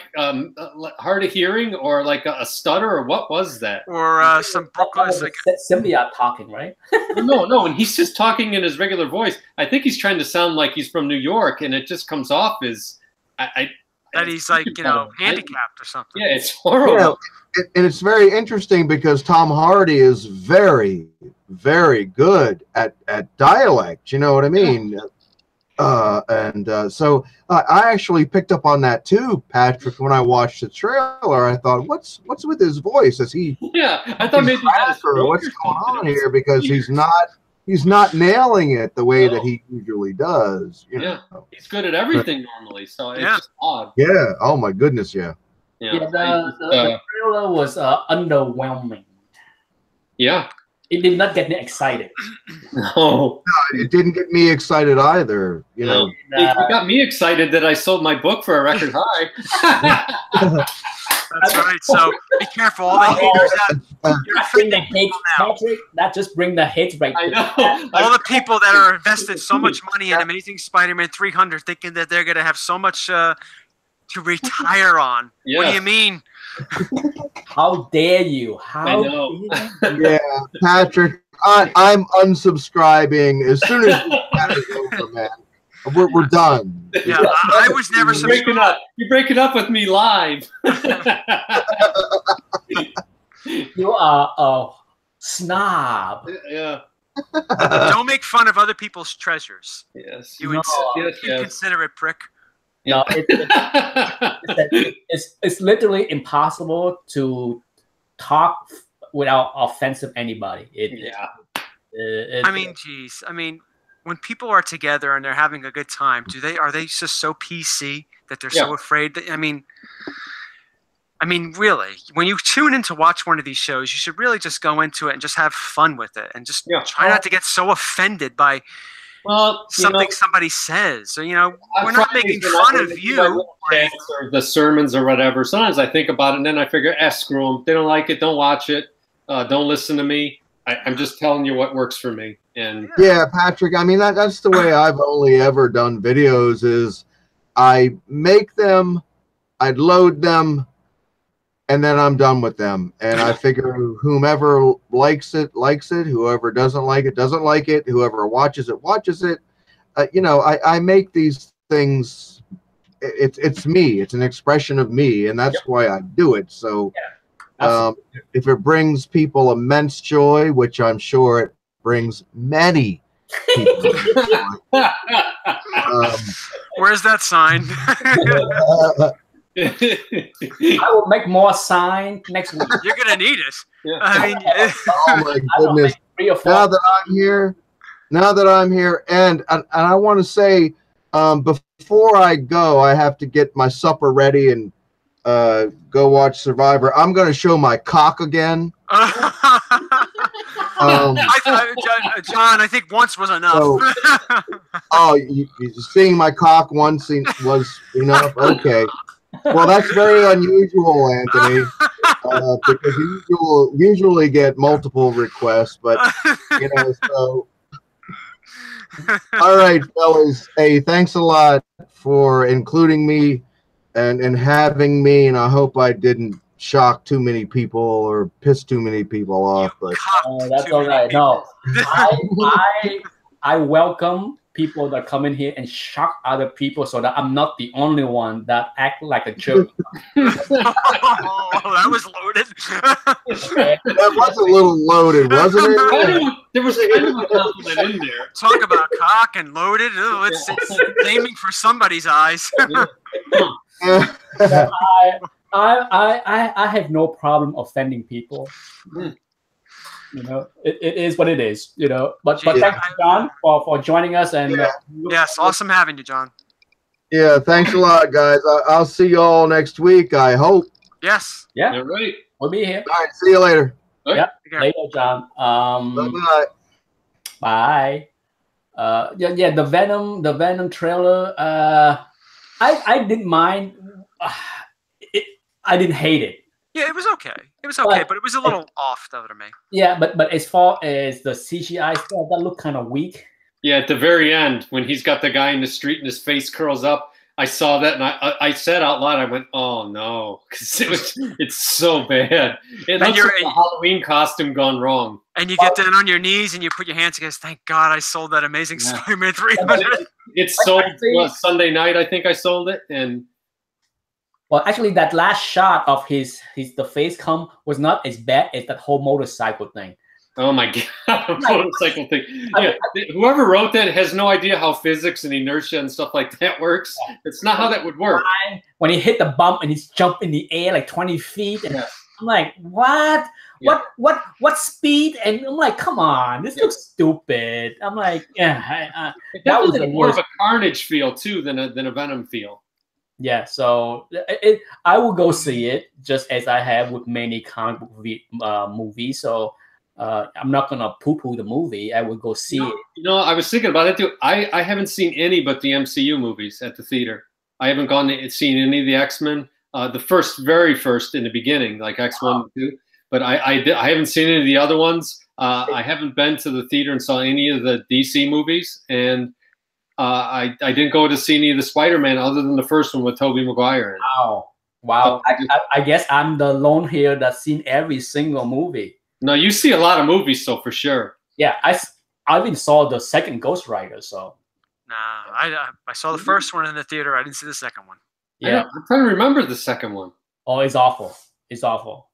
hard of hearing or like a stutter or what was that? Or some Brooklyn. Like, symbiote talking, right? No, and he's just talking in his regular voice. I think he's trying to sound like he's from New York, and it just comes off as that he's like handicapped or something. Yeah, it's horrible. yeah, and it's very interesting because Tom Hardy is very, very good at dialect. You know what I mean? So I actually picked up on that too, Patrick. When I watched the trailer, I thought, "What's with his voice? Is he? Yeah, I thought maybe he had a stroke what's or going on something. here?" Because he's not nailing it the way that he usually does. You Yeah. know? He's good at everything normally, so it's Yeah. just odd. Yeah. Oh my goodness. Yeah. Yeah, the trailer was underwhelming. Yeah. It did not get me excited. No. It didn't get me excited either. You know. It got me excited that I sold my book for a record high. That's right. So be careful. All the haters out. You're That bring the offending hate, people now. Patrick. That just bring the hate right I there. know. All the people that are invested so much money in Amazing Spider-Man 300, thinking that they're gonna have so much to retire on. What do Yeah. you mean? How dare you? How I know. dare you? Yeah, Patrick. I'm unsubscribing as soon as that is over, man. We're done. Yeah, I was never You're breaking subscribed. up. You're breaking up with me live. You are a snob. Yeah. Don't make fun of other people's treasures. Yes. You No. Yes. inconsiderate prick. No, it's literally impossible to talk without offensive anybody. Yeah. I mean, geez. I mean, when people are together and they're having a good time, are they just so PC that they're so afraid that, I mean, really, when you tune in to watch one of these shows, you should really just go into it and just have fun with it and just try not to get so offended by something somebody says. So, we're not making fun of you. Or the sermons or whatever. Sometimes I think about it and then I figure, screw them. They don't like it. Don't watch it. Don't listen to me. I'm just telling you what works for me. And yeah, Patrick, I mean, that's the way I've only ever done videos is I make them, I'd load them, and then I'm done with them. And I figure whomever likes it, likes it. Whoever doesn't like it, doesn't like it. Whoever watches it, watches it. You know, I make these things, it's me. It's an expression of me, and that's why I do it. So if it brings people immense joy, which I'm sure it brings many people. Where's that sign? I will make more sign next week. You're gonna need it. Yeah. I mean, Oh my goodness! 3 or 4. Now that I'm here, and I want to say, before I go, I have to get my supper ready and go watch Survivor. I'm going to show my cock again. John, I think once was enough. So, seeing my cock once was enough. Okay. Well, that's very unusual, Anthony, because you usually get multiple requests, but you know, so. All right, fellas. Hey, thanks a lot for including me and having me, and I hope I didn't shock too many people or piss too many people off. But that's all right. No, I welcome people that come in here and shock other people, so that I'm not the only one that act like a jerk. Oh, that was loaded. That was a little loaded, wasn't it? There was kind of a compliment in there. Talk about cock and loaded. Oh, it's aiming for somebody's eyes. I have no problem offending people. You know, it is what it is. You know, but thank you, John, for joining us. And yes, awesome having you, John. Yeah, thanks a lot, guys. I'll see you all next week, I hope. Yes. Yeah. All right. We'll be here. All right. See you later. Yeah. Later, John. Bye-bye. Bye. Yeah. The Venom trailer. I didn't mind. I didn't hate it. Yeah, it was okay. It was okay, but it was a little off, though, to me. Yeah, but as far as the CGI stuff, that looked kind of weak. Yeah, at the very end, when he's got the guy in the street and his face curls up, I saw that and I said out loud, I went, "Oh no," because it's so bad. It looks like a Halloween costume gone wrong. And you get down on your knees and you put your hands against. Thank God I sold that Amazing Spider-Man 300. It's sold Sunday night. I think I sold it, and. Well, actually, that last shot of the face come was not as bad as that whole motorcycle thing. Oh my God, motorcycle thing. Yeah, whoever wrote that has no idea how physics and inertia and stuff like that works. It's not how that would work. When he hit the bump and he's jumped in the air like 20 feet, and I'm like, what? Yeah. What speed? And I'm like, come on, this looks stupid. I'm like, that was more of a Carnage feel too than a Venom feel. Yeah, so I will go see it, just as I have with many comic book movies. So I'm not gonna poo-poo the movie. I will go see it. You know, I was thinking about it too. I haven't seen any but the MCU movies at the theater. I haven't gone to seen any of the X-Men. The very first in the beginning, like X-1 and 2. But I haven't seen any of the other ones. I haven't been to the theater and saw any of the DC movies, and I didn't go to see any of the Spider-Man other than the first one with Tobey Maguire. Wow. I guess I'm the lone here that's seen every single movie. No, you see a lot of movies, so for sure. Yeah, I even saw the second Ghost Rider, so. Nah, I saw the first one in the theater. I didn't see the second one. Yeah, I'm trying to remember the second one. Oh, it's awful. It's awful.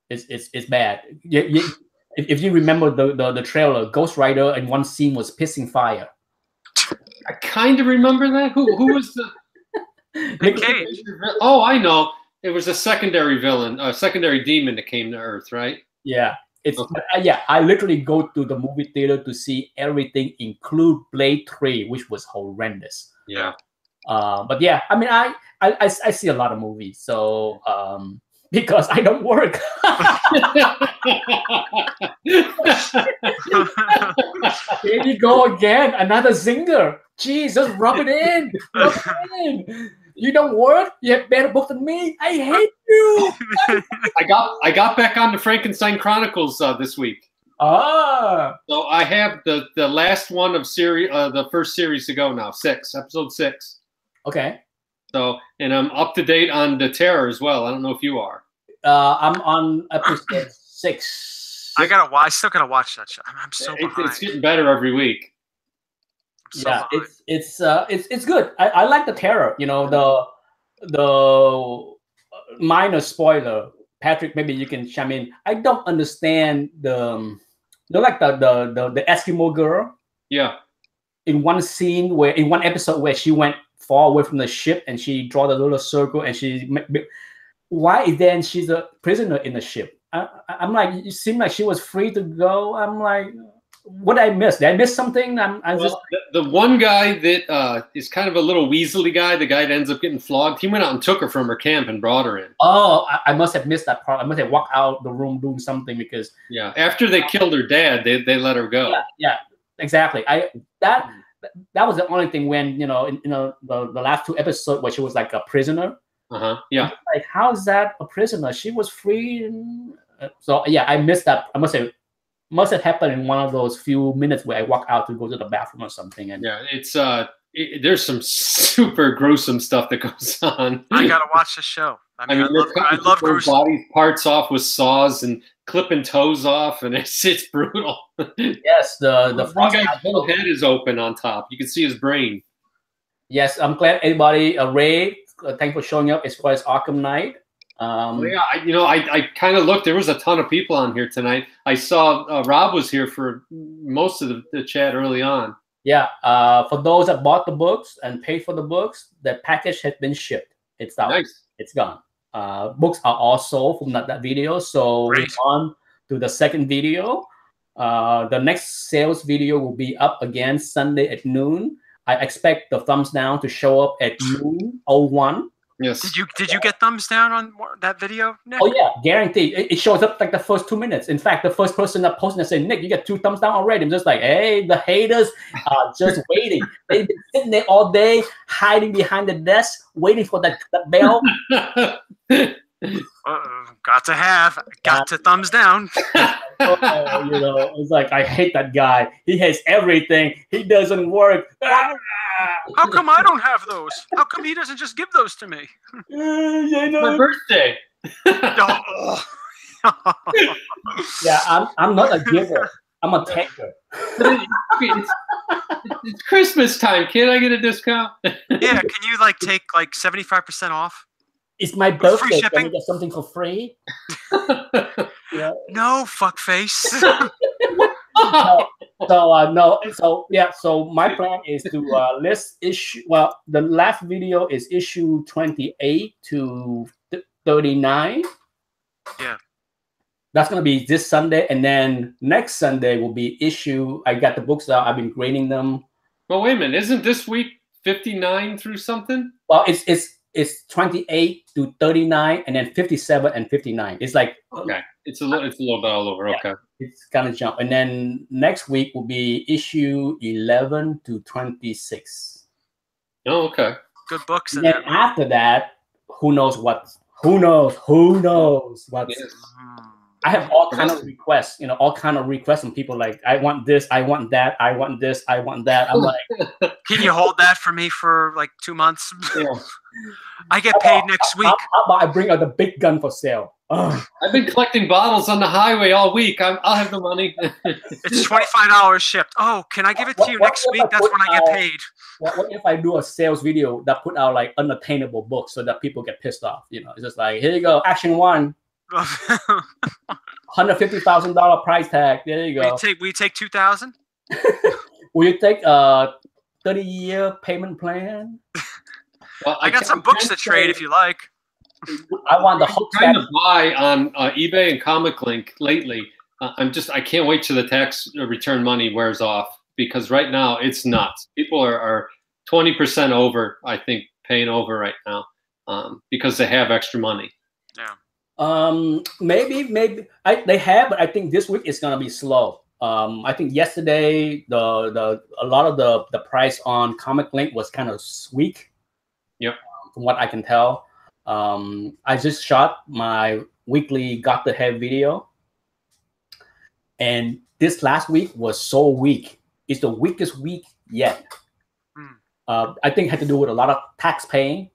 It's bad. If you remember the trailer, Ghost Rider in one scene was pissing fire. I kind of remember that. Who was the? Nick Cage. Oh, I know. It was a secondary villain, a secondary demon that came to Earth, right? Yeah. I literally go to the movie theater to see everything, include Blade 3, which was horrendous. Yeah. But yeah, I mean, I see a lot of movies, so because I don't work. Here you go again, another zinger. Jeez, just rub it in. Rub it in. You don't work? You have better book than me? I hate you. I got back on the Frankenstein Chronicles this week. Ah. So I have the last one of series, the first series to go now, episode 6. Okay. So, and I'm up to date on the Terror as well. I don't know if you are. I'm on episode 6. I still gotta watch that show. I'm so behind. It's getting better every week. Yeah, it's good. I like the Terror. You know, the minor spoiler. Patrick, maybe you can chime in. I don't understand the Eskimo girl. Yeah. In one scene in one episode where she went far away from the ship and she draw the little circle and why then she's a prisoner in the ship? I'm like, it seemed like she was free to go. I'm like, what did I miss? Did I miss something? The one guy that is kind of a little weaselly guy, the guy that ends up getting flogged, he went out and took her from her camp and brought her in. Oh, I must have missed that part. I must have walked out the room doing something because after they killed her dad, they let her go. Yeah, exactly. That was the only thing when the last 2 episodes where she was like a prisoner. Yeah. Like, how is that a prisoner? She was free. So yeah, I missed that. I must have happened in one of those few minutes where I walk out to go to the bathroom or something. And yeah, it's there's some super gruesome stuff that goes on. I gotta watch the show. I love gruesome body parts off with saws and clipping toes off, and it's brutal. Yes, the one guy's whole head is open on top. You can see his brain. Yes, I'm glad everybody. Ray, thanks for showing up as far as Arkham Knight. I kind of looked. There was a ton of people on here tonight. I saw Rob was here for most of the chat early on. Yeah, for those that bought the books and paid for the books, the package has been shipped. It's out. Nice. It's gone. Books are all sold from that video. So we're on to the second video. The next sales video will be up again Sunday at noon. I expect the thumbs down to show up at noon 01. Yes. Did you get thumbs down on that video, Nick? Oh yeah, guaranteed. It shows up like the first 2 minutes. In fact, the first person that posted and said, "Nick, you get 2 thumbs down already." I'm just like, hey, the haters are just waiting. They've been sitting there all day, hiding behind the desk, waiting for that bell. Got to thumbs down. It's like, I hate that guy. He hates everything. He doesn't work. How come I don't have those? How come he doesn't just give those to me? My birthday. Yeah, I'm not a giver. I'm a taker. It's Christmas time. Can I get a discount? Yeah, can you take 75% off? It's my birthday. Can we get something for free? Yeah. No, fuckface. So my plan is to list issue. Well, the last video is issue 28 to 39. Yeah. That's gonna be this Sunday, and then next Sunday will be issue. I got the books out. I've been grading them. Well, wait a minute. Isn't this week 59 through something? Well, it's 28 to 39, and then 57 and 59. It's like okay. It's a little bit all over. Yeah, okay. It's gonna jump, and then next week will be issue 11 to 26. Oh, okay. Good books. And then after that, who knows what? Who knows what? Yes. I have all kind of requests, all kind of requests from people like, I want this, I want that, I want this, I want that. I'm like, can you hold that for me for 2 months? Yeah. I get paid next week. How about I bring out the big gun for sale? I've been collecting bottles on the highway all week. I'll have the money. It's $25 shipped. Oh, can I give it to you next week? That's when I get paid. What if I do a sales video that put out unattainable books so that people get pissed off? It's just like, here you go, action 1. $150,000 price tag. There you go. We take 2,000. Will you take a 30-year payment plan? Well, I got some books to trade if you like. I want the whole trying to buy on eBay and Comic Link lately. I can't wait till the tax return money wears off, because right now it's nuts. People are 20% over, I think, paying over right now because they have extra money. Yeah. Maybe they have, but I think this week it's gonna be slow. I think yesterday a lot of the price on Comic Link was kind of weak. Yep. From what I can tell, I just shot my weekly Got the Head video, and this last week was so weak. It's the weakest week yet. I think it had to do with a lot of tax paying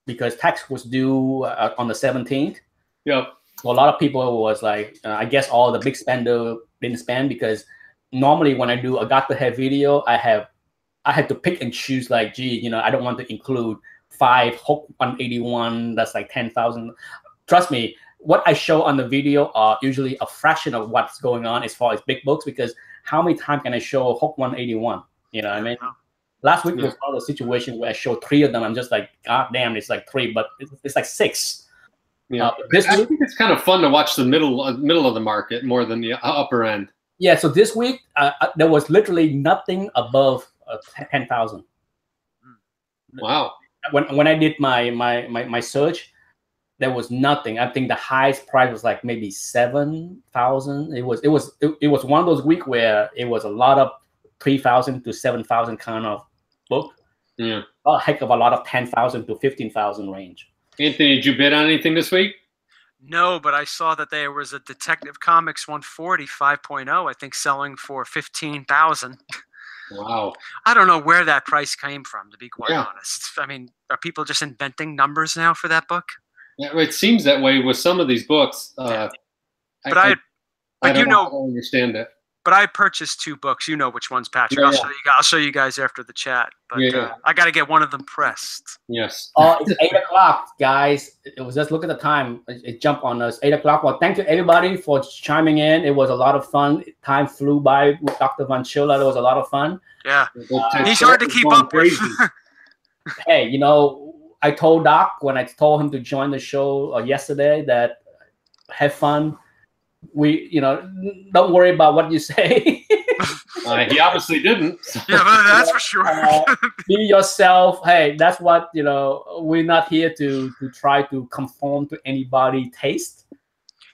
because tax was due on the 17th. Yep. So a lot of people was like, I guess all the big spender didn't spend because normally when I do a got to have video, I had to pick and choose like, gee, you know, I don't want to include 5 Hook 181. That's like 10,000. Trust me, what I show on the video are usually a fraction of what's going on as far as big books, because how many times can I show Hook 181? You know what I mean? Last week was one of the situations where I showed 3 of them. I'm just like, God damn, it's like 3, but it's like 6. Yeah, I think it's kind of fun to watch the middle of the market more than the upper end. Yeah, so this week there was literally nothing above 10,000. Wow. When I did my search, there was nothing. I think the highest price was like maybe 7,000. It was one of those weeks where it was a lot of 3,000 to 7,000 kind of book. Yeah, a heck of a lot of 10,000 to 15,000 range. Anthony, did you bid on anything this week? No, but I saw that there was a Detective Comics 140 5.0, I think, selling for 15,000. Wow. I don't know where that price came from, to be quite honest. I mean, are people just inventing numbers now for that book? Yeah, it seems that way with some of these books. But I don't understand it. But I purchased 2 books. You know which ones, Patrick. Yeah, I'll show you guys after the chat. But I got to get one of them pressed. Yes. It's 8 o'clock, guys. It was just look at the time. It jumped on us. 8 o'clock. Well, thank you everybody for chiming in. It was a lot of fun. Time flew by with Dr. Von Schiller. It was a lot of fun. Yeah, he's hard to keep up with. Hey, you know, I told Doc when I told him to join the show yesterday that have fun. We, you know, don't worry about what you say. He obviously didn't. So. Yeah, but that's for sure. Be yourself. Hey, that's what, you know, we're not here to try to conform to anybody's taste.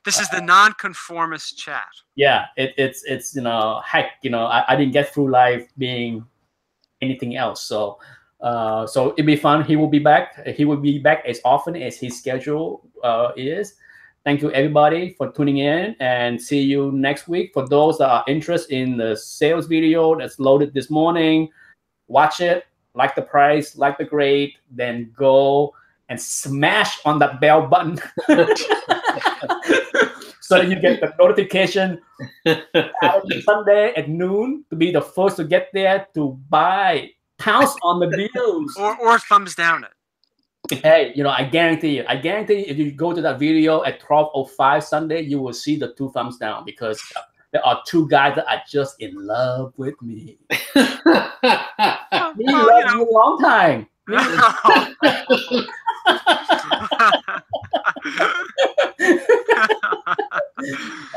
This is the non-conformist chat. Yeah, it's you know, heck, you know, I didn't get through life being anything else. So so it'd be fun. He will be back. He will be back as often as his schedule is. Thank you, everybody, for tuning in, and see you next week. For those that are interested in the sales video that's loaded this morning, watch it, like the price, like the grade, then go and smash on that bell button so that you get the notification Sunday at noon to be the first to get there to buy. Pounce on the deals. Or thumbs down it. Hey, you know, I guarantee you, if you go to that video at 12:05 Sunday, you will see the 2 thumbs down because there are 2 guys that are just in love with me. Me love you a long time.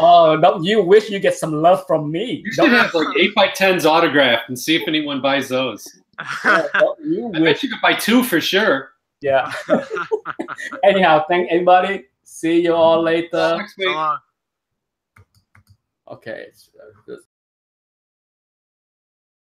Oh, don't you wish you get some love from me? You should have like 8x10s autographed and see if anyone buys those. Yeah, I bet you could buy 2 for sure. Yeah. Anyhow, thank everybody. See you all later. Next week. Okay.